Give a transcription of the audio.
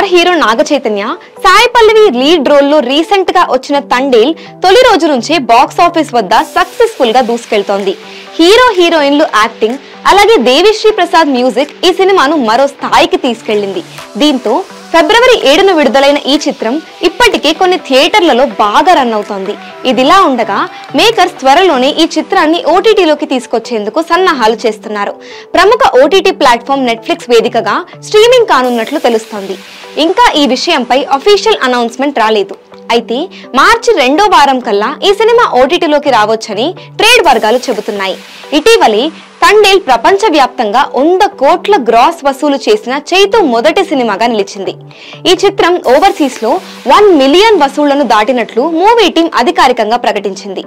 Star hero Naga Chaitanya, Sai Pallavi lead role లో recent గా వచ్చిన తండేల్ తొలి రోజు నుంచే బాక్స్ ఆఫీస్ వద్ద సక్సెస్ఫుల్ గా దూసుకెళ్తోంది. హీరో హీరోయిన్లు యాక్టింగ్, అలాగే దేవిశ్రీ ప్రసాద్ మ్యూజిక్ ఈ సినిమాను మరో స్థాయికి తీసుకెళ్లింది. దీంతో ఫిబ్రవరి 7న విడుదలైన ఈ చిత్రం ఇప్పటికే కొన్ని థియేటర్లలో బాగా రన్ అవుతోంది. ఇదిలా ఉండగా మేకర్స్ త్వరలోనే ఈ చిత్రాన్ని ఓటీటీలోకి తీసుకొచ్చేందుకు సన్నాహాలు చేస్తున్నారు. ప్రముఖ ఓటీటీ ప్లాట్ఫామ్ నెట్ఫ్లిక్స్ వేదికగా స్ట్రీమింగ్ కానున్నట్లు తెలుస్తోంది. ఇంకా ఈ విషయంపై అఫీషియల్ అనౌన్స్మెంట్ రాలేదు. అయితే మార్చి 2వ వారం కల్లా ఈ సినిమా ఓటీటీలోకి రావచ్చని ట్రేడ్ వర్గాలు చెబుతున్నాయి. ఇటీవలే తండేల్ ప్రపంచవ్యాప్తంగా 100 కోట్ల గ్రాస్ వసూలు చేసిన చైతు మొదటి సినిమాగా నిలిచింది. ఈ చిత్రం ఓవర్సీస్ లో 1 మిలియన్ వసూళ్లను దాటినట్లు మూవీ టీం అధికారికంగా ప్రకటించింది.